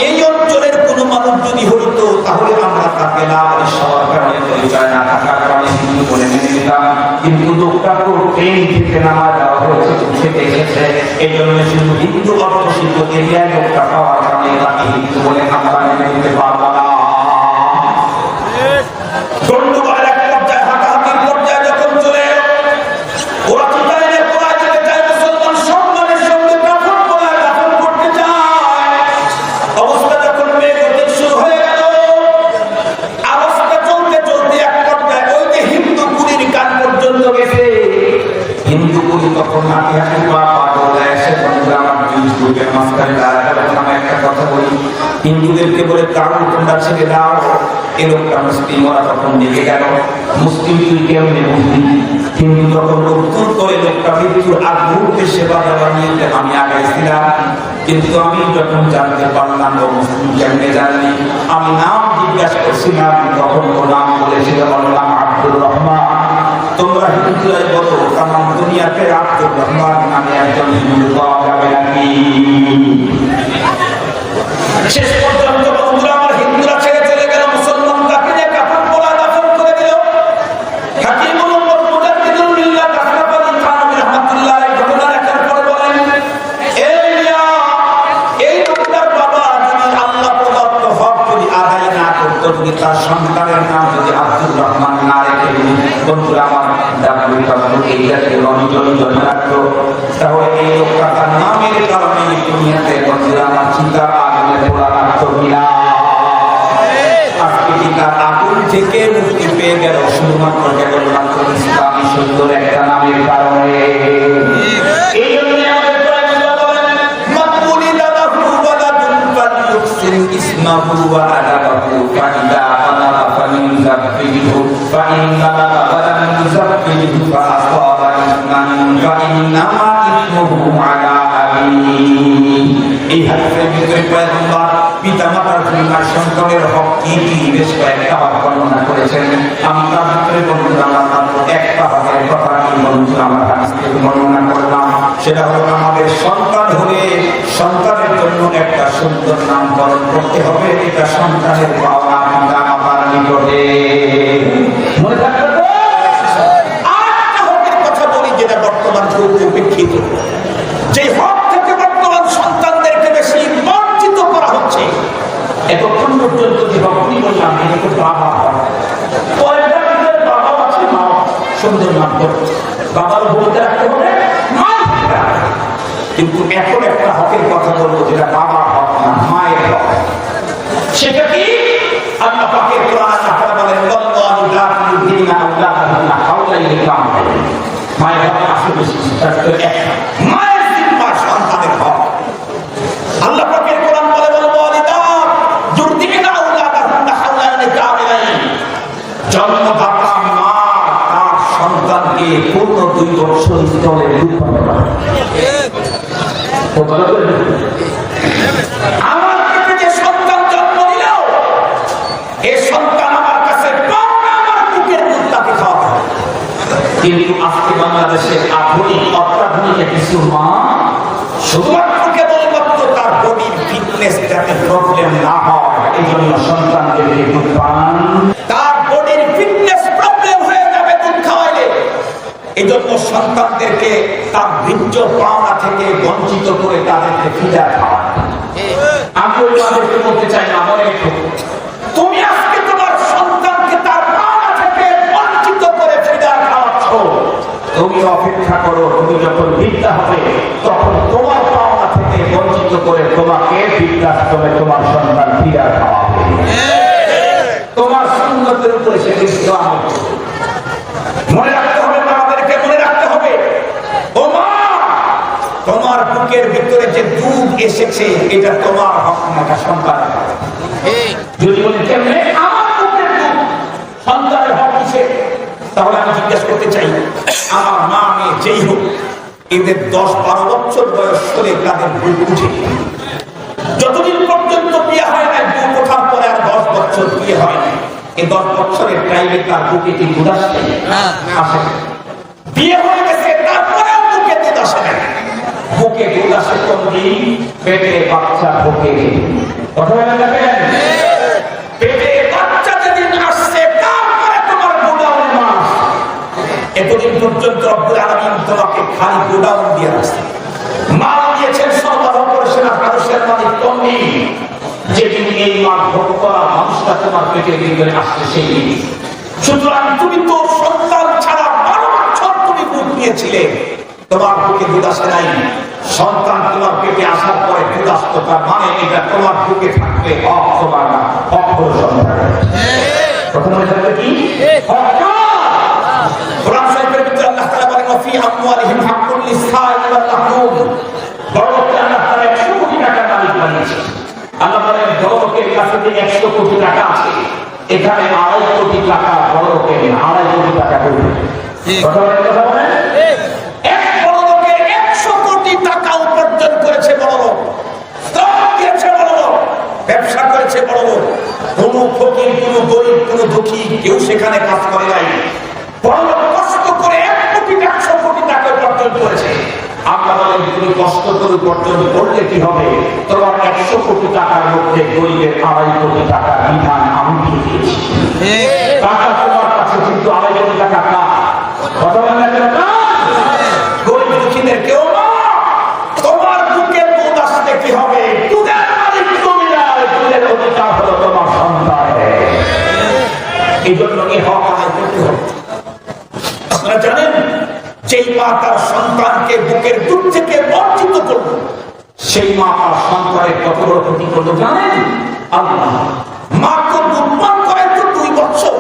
এই অঞ্চলের কোন মানুষ যদি হইতো তাহলে আমরা তাকে না সবার কারণে পরিচয় না থাকার কারণে হিন্দু বলে মেনে নিতাম, কিন্তু লোকটাকে ট্রেন থেকে নামা দেওয়া হয়েছে, উঠে এসেছে, এই জন্য শুধু হিন্দু অধ্যুষিত এরিয়ার লোকটা পাওয়ার কারণে তাকে হিন্দু বলে আমরা মেনে নিতে পারবো না। গন্ডগোলের এক পর্যায়ে হাতাহাতির পর্যায়ে যখন চলে এলো, ওরা চিন্তায় পড়ায় যেতে চায়, মুসলমান সম্মানের সঙ্গে কাফন পড়ায় কাফন করতে চায়। অবস্থা যখন মেঘগতিক শুরু হয়ে গেল, অবস্থা চলতে চলতে এক পর্যায়ে ওই যে হিন্দু কুড়ির কান পর্যন্ত গেছে। হিন্দু কুড়ি তখন হাঁটি হাঁটি পা দৌড়ে এসে বন্ধুরা আমার গ্রুপের মাঝখানে দাঁড়ায় আমি একটা কথা বলি, হিন্দুদেরকে বলে কারণ তোমরা ছেড়ে দাও, এ লোকটা মুসলিম, ওরা তখন দেখে গেল মুসলিম তুই কেমনে মুসলিম, কিন্তু যখন উত্তর করে লোকটা মৃত্যুর আগ মুহূর্তে সেবা দেওয়া নিয়ে আমি আগাইছিলাম, কিন্তু আমি যখন জানতে পারলাম ও মুসলিম কেমনে জানলি, আমি নাম জিজ্ঞাসা করছিলাম, তখন ও নাম বলেছিল বললাম আব্দুর রহমান। তোমরা হিন্দুরাই বলো তামাম দুনিয়াতে আব্দুর রহমান নামে একজন হিন্দু পাওয়া যাবে নাকি? শেষ পর্যন্ত বন্ধুরা আমার হিন্দুরা ছেড়ে চলে গেল, মুসলমান কাফিরে কাফন পরা দাফন করে দিল। হাকিমুল উম্মত মুজাদ্দিদুল মিল্লাত আশরাফ আলী থানভী রাহমাতুল্লাহ আলাইহি ঘটনা দেখার পরে বলেন এই লোকটার বাবা যদি আল্লাহ প্রদত্ত হক যদি আদায় না করতো, যদি তার সন্তানের নাম যদি আব্দুর রহমান না রেখে বন্ধুরা আমার এই জাতীয় রঞ্জন জন্ম রাখতো, তাহলে এই লোকটা তার নামের কারণে দুনিয়াতে বন্ধুরা আমার চিন্তার আগুনে পোড়া রাখতো কিনা? আজকে কি তার আগুন থেকে মুক্তি পেয়ে গেল শুধুমাত্র কেবলমাত্র ইসলামী সুন্দর একটা নামের কারণে? এই জন্য আমাদের প্রয়োজন বলেন মাকবুলি দাদাহু ওয়ালাদুন ফালইউকসির ইসমাহু ওয়া আদাবাহু ফাইদা আনাবা ফামিনজাবিহু ফাইন্না ওয়ালাম ইউযাবিহু ফাআসাবা ইসমান ফাইন্নামা ইসমুহু আলা আবিহি। এই হাদিসের ভিতরে পয়গম্বর পিতামাতার পরিবার সন্তানের হক কি কি বেশ কয়েকটা হক বর্ণনা করেছেন। আমি তার ভিতরে বন্ধুরা আমার একটা হকের কথা আমি বন্ধুরা আমার কাছ থেকে বর্ণনা করলাম, সেটা হলো আমাদের সন্তান হলে সন্তানের জন্য একটা সুন্দর নামকরণ করতে হবে, এটা সন্তানের পাওনা পিতা মাতার নিকটে। মনে থাকবে তো? আরেকটা হকের কথা বলি যেটা বর্তমান খুব উপেক্ষিত, যে হক থেকে বর্তমান সন্তানদেরকে বেশি বঞ্চিত করা হচ্ছে। এতক্ষণ পর্যন্ত যে হকটি বললাম এটা তো বাবা হক, পরেরটা ভিতরে বাবাও আছে, মা সুন্দর নাম করছে, বাবার বলতে রাখতে হবে, মা কিন্তু এখন একটা হকের কথা বলবো যেটা বাবার হক না, মায়ের হক। সেটা কি? আল্লাহ পাকের কোরআনে তাআলা বলেন আল্লাহু লা ইউযিনা আওলাদাহুন্না হাওলাইনি কামাল। মায়ের হক আসলে একটা মায়ের জিম্মা সন্তানের হক। আল্লাহ পাকের কোরআন বলে ওয়ালিদা যুরদিনা আওলাদাহুন্না হাওলাইনি কামালাইন। জন্মদাতা মা তার সন্তানকে পূর্ণ 2 বছর স্তরে দুধ পান করায়। আমার পেটে যে সন্তান জন্ম দিল, এই সন্তান আমার কাছে পাওনা, আমার বুকের দুধ তাকে খাওয়াতে হবে। কিন্তু আজকে বাংলাদেশের আধুনিক অত্যাধুনিক কিছু মা শুধুমাত্র কেবলমাত্র তার বডির ফিটনেস যাতে প্রবলেম না হয় এই জন্য সন্তানদেরকে দুধ পান, তার বডির ফিটনেস প্রবলেম হয়ে যাবে দুধ খাওয়াইলে, এই জন্য সন্তানদেরকে তার বীর্য পাওনা থেকে বঞ্চিত করে তাদেরকে ফিডার খাওয়ায়। আমি ওই মানুষকে বলতে চাই না, মনে রেখো তুমি আজকে তোমার সন্তানকে তার পাওনা থেকে বঞ্চিত করে ফিডার খাওয়াচ্ছ, তুমি অপেক্ষা করো, তুমি যখন বৃদ্ধা হবে তখন তোমার পাওনা থেকে বঞ্চিত করে তোমাকে বৃদ্ধাশ্রমে তোমার সন্তান ফিডার খাওয়াবে। তোমার সুন্নতের উপরে সেদিন মনে রাখতে হবে, আমাদেরকে মনে রাখতে হবে ও মা, তোমার বুকের ভিতরে যে দুধ এসেছে এটা তোমার হক না সন্তানের হক। যদি বলি কেমনে আমার বুকের দুধ সন্তানের হক কিসে, তাহলে আমি জিজ্ঞাসা করতে চাই আমার মা মেয়ে যেই হোক, এদের 10-12 বছর বয়স হলে তাদের বুক উঠে। যতদিন পর্যন্ত বিয়ে হয় না, বুক ওঠার পরে আর 10 বছর বিয়ে হয় না, এই 10 বছরের টাইমে তার বুকে কি দুধ আসে? আসে। বিয়ে হয়ে গেছে তারপরেও বুকে দুধ আসে না। বুকে দুধ আসে কোন দিন? পেটে বাচ্চা ঢোকে। কথা বলে দেখেন, পেটে বাচ্চা যেদিন আসছে তারপরে তোমার গোডাউন মাস। এতদিন পর্যন্ত রব্বুল আলামিন তোমাকে খালি গোডাউন দিয়ে আসছে, মাল দিয়েছেন, সরবরাহ করেছেন, মানুষের মালিক তুমি। যেদিন এই মাল ভোগ করা মানুষটা তোমার পেটের ভিতরে আসছে সেই দিন। সুতরাং তুমি তো সন্তান ছাড়া 12 বছর তুমি দুধ নিয়েছিলে, তোমার বুকে দুধ আসে নাই। সন্তান তোমার পেটে আসার পরে দুধ আসতো, তার মানে এটা তোমার বুকে থাকবে হক, তোমার না হক হলো সন্তান। প্রথমে থাকবে কি? হক। কোরআন শরীফের ভিতরে আল্লাহ তাআলা বলেন, "ফি আমওয়ালিহিম হাক্কুল লিস-সাইল ওয়াল মাহরুম।" বড়লোককে আল্লাহ তাআলা 100 কোটি টাকার মালিক বানিয়েছে। আল্লাহ বলেন, বড়লোকের কাছে যে 100 কোটি টাকা আছে, এখানে 2.5 কোটি টাকা বড়লোকের, 2.5 কোটি টাকা করবে। কথা বলেন, এক বড়লোকের 100 কোটি টাকা উপার্জন করেছে বড়লোক, শ্রম দিয়েছে বড়লোক, ব্যবসা করেছে বড়লোক। কোনো ফকির, কোনো গরিব, কোনো দুঃখী কেউ সেখানে কাজ করে নাই। বড়লোক কষ্ট করে 1 কোটি 100 কোটি টাকা উপার্জন করেছে। আল্লাহ বলেন, তুমি কষ্ট করে উপার্জন করলে কি হবে? তোমার 100 কোটি টাকার মধ্যে গরিবের 2.5 কোটি টাকার বিধান আমি দিয়ে দিয়েছি। টাকা তোমার কাছে, কিন্তু 2.5 কোটি টাকা কার? কথা বলেন না, গরিব দুঃখীদের কেউ না। তোমার বুকে দুধ আসতে কি হবে? দুধের মালিক তুমি না, দুধের অধিকার হলো তোমার সন্তানের। এই জন্য এই হক আদায় করতে হবে। আপনারা জানেন, যেই মা তার সন্তানকে বুকের দুধ থেকে বঞ্চিত করল, সেই মা তার সন্তানের কত বড় ক্ষতি করলো জানেন? আল্লাহ। মা তো দুধ পান করে তো 2 বছর,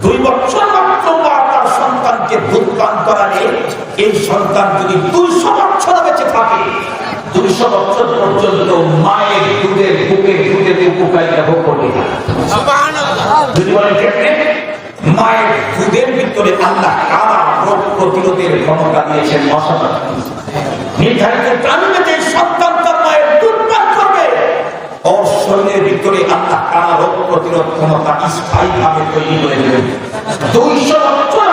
2 বছর মাত্র মা তার সন্তানকে দুধ পান করালে, এই সন্তান যদি 200 বছর বেঁচে থাকে, 200 বছর পর্যন্ত মায়ের দুধের, বুকের দুধের উপকারিতা ভোগ করতে থাকে। যদি বলেন কেমনে? মায়ের দুধের ভিতরে আল্লাহ কারা রোগ প্রতিরোধের ক্ষমতা দিয়েছেন অসাধারণ। নির্ধারিত টাইমে যে সন্তান তার মায়ের দুধ পান করবে, ওর শরীরের ভিতরে আল্লাহ কারা রোগ প্রতিরোধ ক্ষমতা স্থায়ীভাবে তৈরি করে দেবেন। 200 বছর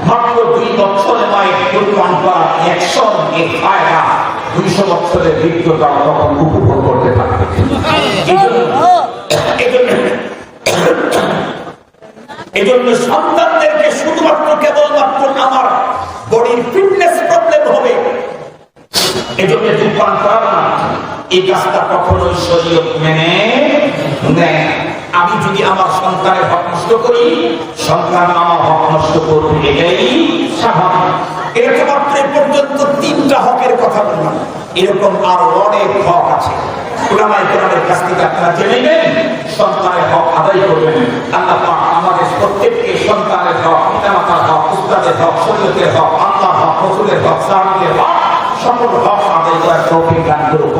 মাত্র 2 বছরে মায়ের দুধ পান করা অ্যাকশন, এর ফায়দা 200 বছরের বিজ্ঞতা তখন উপভোগ করতে থাকবে। এই জন্য সন্তানদেরকে শুধুমাত্র কেবলমাত্র আমার বডির ফিটনেস প্রবলেম হবে, এজন্য দুধ পান করাবো না, এই কাজটা কখনোই শরীয়ত মেনে নেয়। আমি যদি আমার সন্তানের হক নষ্ট করি, সন্তান আমার হক নষ্ট করবে, এটাই স্বাভাবিক। এরকম মাত্র পর্যন্ত 3টা হকের কথা বললাম, এরকম আরো অনেক হক আছে। উলামায়ে কেরামের কাছ থেকে আপনারা জেনে নেন, সন্তানের হক আদায় করবেন। আল্লাহ পাক আমাদের প্রত্যেককে সন্তানের হক, পিতামাতার হক, উস্তাদের হক, শরীয়তের হক, আল্লাহর হক, রাসূলের হক, সাহাবীদের হক, সকল হক আদায় করার তৌফিক দান করুন।